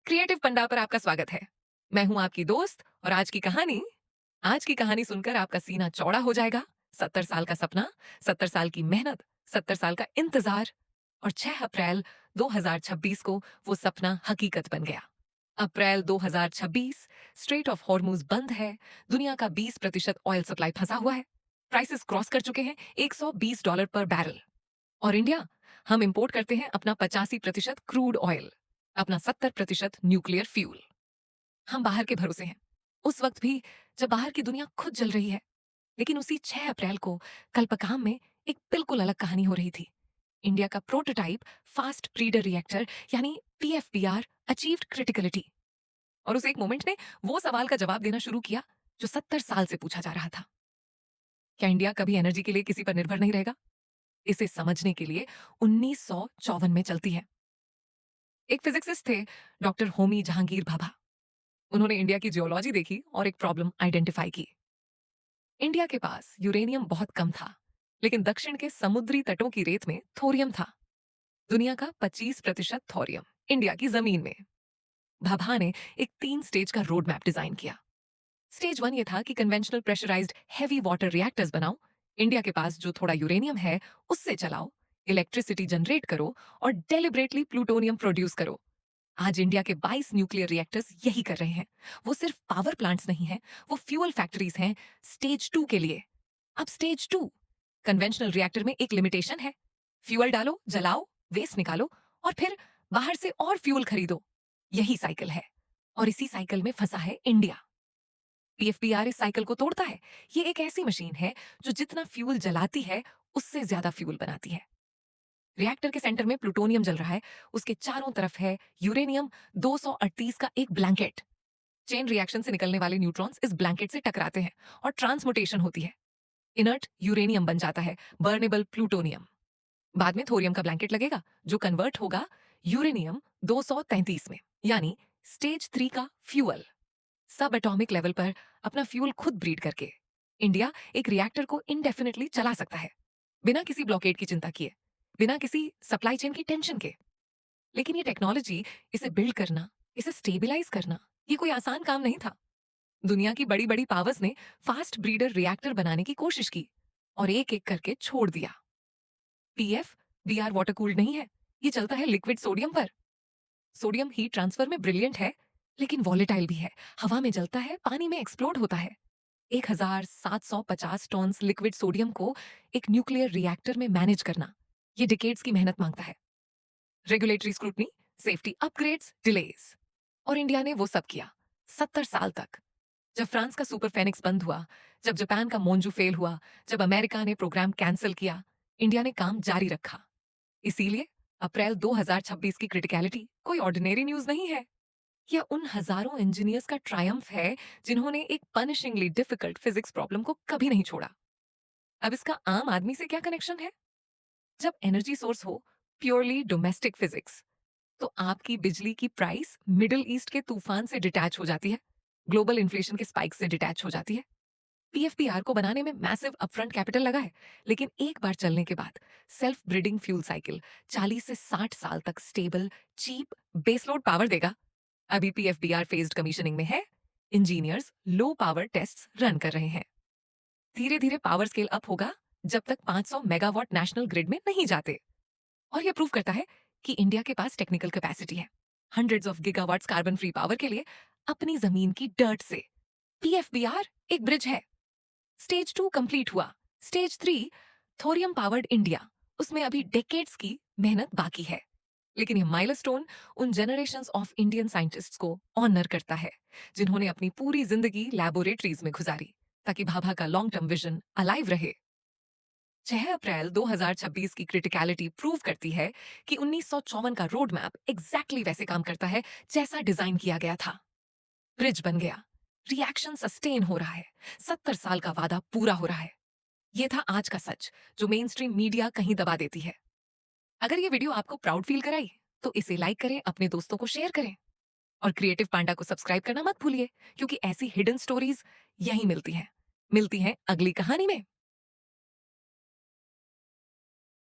Creative पंडा पर आपका स्वागत है। मैं हूं आपकी दोस्त और आज की कहानी सुनकर आपका सीना चौड़ा हो जाएगा। 70 साल का सपना, 70 साल की मेहनत, 70 साल का इंतजार और 6 अप्रैल 2026 को वो सपना हकीकत बन गया। अप्रैल 2026, स्ट्रेट ऑफ हॉर्मुज बंद है। दुनिया का 20% ऑयल सप्लाई फंसा हुआ है। प्राइसेस क्रॉस कर चुके हैं $120 पर बैरल। और इंडिया, हम इंपोर्ट करते हैं अपना 85% क्रूड ऑयल, अपना 70% न्यूक्लियर फ्यूल। हम बाहर के भरोसे हैं, उस वक्त भी जब बाहर की दुनिया खुद जल रही है। लेकिन उसी 6 अप्रैल को कल्पकाम में एक बिल्कुल अलग कहानी हो रही थी। इंडिया का प्रोटोटाइप फास्ट ब्रीडर रिएक्टर यानी पीएफबीआर अचीव्ड क्रिटिकलिटी। और उस एक मोमेंट ने वो सवाल का जवाब देना शुरू किया जो 70 साल से पूछा जा रहा था। क्या इंडिया कभी एनर्जी के लिए किसी पर निर्भर नहीं रहेगा? इसे समझने के लिए 1954 में चलती है। एक फिजिक्सिस्ट थे, डॉक्टर होमी जहांगीर भाभा। उन्होंने इंडिया की जियोलॉजी देखी और एक प्रॉब्लम आइडेंटिफाई की। इंडिया के पास यूरेनियम बहुत कम था, लेकिन दक्षिण के समुद्री तटों की रेत में थोरियम था। दुनिया का 25% थोरियम इंडिया की जमीन में। भाभा ने एक 3 स्टेज का रोड मैप डिजाइन किया। स्टेज 1 ये था कि conventional pressurised heavy water reactors बनाओ, इंडिया के पास जो थोड़ा यूरेनियम है उससे चलाओ, इलेक्ट्रिसिटी जनरेट करो और डेलिबरेटली प्लूटोनियम प्रोड्यूस करो। आज इंडिया के 22 न्यूक्लियर रिएक्टर्स यही कर रहे हैं। वो सिर्फ पावर प्लांट्स नहीं हैं, वो फ्यूल फैक्ट्रीज हैं स्टेज 2 के लिए। अब स्टेज 2, कन्वेंशनल रिएक्टर में एक लिमिटेशन है। फ्यूल डालो, जलाओ, वेस्ट निकालो और फिर बाहर से और फ्यूल खरीदो। यही साइकिल है और इसी साइकिल में फंसा है इंडिया। पीएफबीआर इस साइकिल को तोड़ता है। ये एक ऐसी मशीन है जो जितना फ्यूल जलाती है उससे ज्यादा फ्यूल बनाती है। रिएक्टर के सेंटर में प्लूटोनियम जल रहा है, उसके चारों तरफ है यूरेनियम 238 का एक ब्लैंकेट। चेन रिएक्शन से निकलने वाले न्यूट्रॉन्स इस ब्लैंकेट से टकराते हैं और ट्रांसमुटेशन होती है। इनर्ट यूरेनियम बन जाता है बर्नेबल प्लूटोनियम। बाद में थोरियम का ब्लैंकेट लगेगा जो कन्वर्ट होगा यूरेनियम 233 में, यानी स्टेज 3 का फ्यूल। सब एटॉमिक लेवल पर अपना फ्यूल खुद ब्रीड करके इंडिया एक रिएक्टर को इनडेफिनेटली चला सकता है, बिना किसी ब्लॉकेड की चिंता किए, बिना किसी सप्लाई चेन की टेंशन के। लेकिन ये टेक्नोलॉजी, इसे बिल्ड करना, इसे स्टेबलाइज करना, ये कोई आसान काम नहीं था। दुनिया की बड़ी बड़ी पावर्स ने फास्ट ब्रीडर रिएक्टर बनाने की कोशिश की और एक एक करके छोड़ दिया। पीएफ बीआर वाटर कूल्ड नहीं है, ये चलता है लिक्विड सोडियम पर। सोडियम हीट ट्रांसफर में ब्रिलियंट है, लेकिन वॉलेटाइल भी है। हवा में जलता है, पानी में एक्सप्लोड होता है। 1750 टन लिक्विड सोडियम को एक न्यूक्लियर रिएक्टर में मैनेज करना, ये डिकेड्स की मेहनत मांगता है। Regulatory scrutiny, safety upgrades, delays. और इंडिया ने वो सब किया 70 साल तक। जब फ्रांस का सुपर फेनिक्स बंद हुआ, जब जापान का मोन्जू फेल हुआ, जब अमेरिका ने प्रोग्राम कैंसिल किया, इंडिया ने काम जारी रखा। इसीलिए अप्रैल 2026 की क्रिटिकलिटी कोई ऑर्डिनरी न्यूज नहीं है। यह उन हजारों इंजीनियर्स का ट्रायम्फ है जिन्होंने एक पनिशिंगली डिफिकल्ट फिजिक्स प्रॉब्लम को कभी नहीं छोड़ा। अब इसका आम आदमी से क्या कनेक्शन है? जब एनर्जी सोर्स हो प्योरली डोमेस्टिक फिजिक्स, तो आपकी बिजली की प्राइस मिडिल ईस्ट के तूफान से डिटैच हो जाती है, ग्लोबल इन्फ्लेशन के स्पाइक से डिटैच हो जाती है। पीएफपीआर को बनाने में मैसिव अपफ्रंट कैपिटल लगा है, लेकिन एक बार चलने के बाद सेल्फ ब्रीडिंग फ्यूल साइकिल 40 से 60 साल तक स्टेबल, चीप बेसलोड पावर देगा। अभी पीएफबीआर फेज्ड कमीशनिंग में है। Engineers low power tests run कर रहे हैं। धीरे धीरे पावर स्केल अप होगा जब तक 500 मेगावाट नेशनल ग्रिड में नहीं जाते। और यह प्रूव करता है कि इंडिया के पास टेक्निकल कैपेसिटी है। Hundreds of gigawatts carbon free power के लिए अपनी जमीन की डर्ट से। पीएफबीआर एक ब्रिज है। स्टेज 2 कंप्लीट हुआ। स्टेज 3, थोरियम पावर्ड इंडिया, उसमें अभी डेकेड्स की मेहनत बाकी है। लेकिन यह माइलस्टोन उन जनरेशंस ऑफ इंडियन साइंटिस्ट्स को ऑनर करता है जिन्होंने अपनी पूरी जिंदगी लैबोरेटरीज में गुजारी ताकि भाभा का लॉन्ग टर्म विजन अलाइव रहे। 6 अप्रैल 2026 की क्रिटिकलिटी प्रूव करती है कि 1954 का रोड मैप एग्जैक्टली वैसे काम करता है जैसा डिजाइन किया गया था। ब्रिज बन गया, रिएक्शन सस्टेन हो रहा है, 70 साल का वादा पूरा हो रहा है। यह था आज का सच जो मेन स्ट्रीम मीडिया कहीं दबा देती है। अगर ये वीडियो आपको प्राउड फील कराई तो इसे लाइक करें, अपने दोस्तों को शेयर करें और क्रिएटिव पांडा को सब्सक्राइब करना मत भूलिए, क्योंकि ऐसी हिडन स्टोरीज यहीं मिलती हैं अगली कहानी में।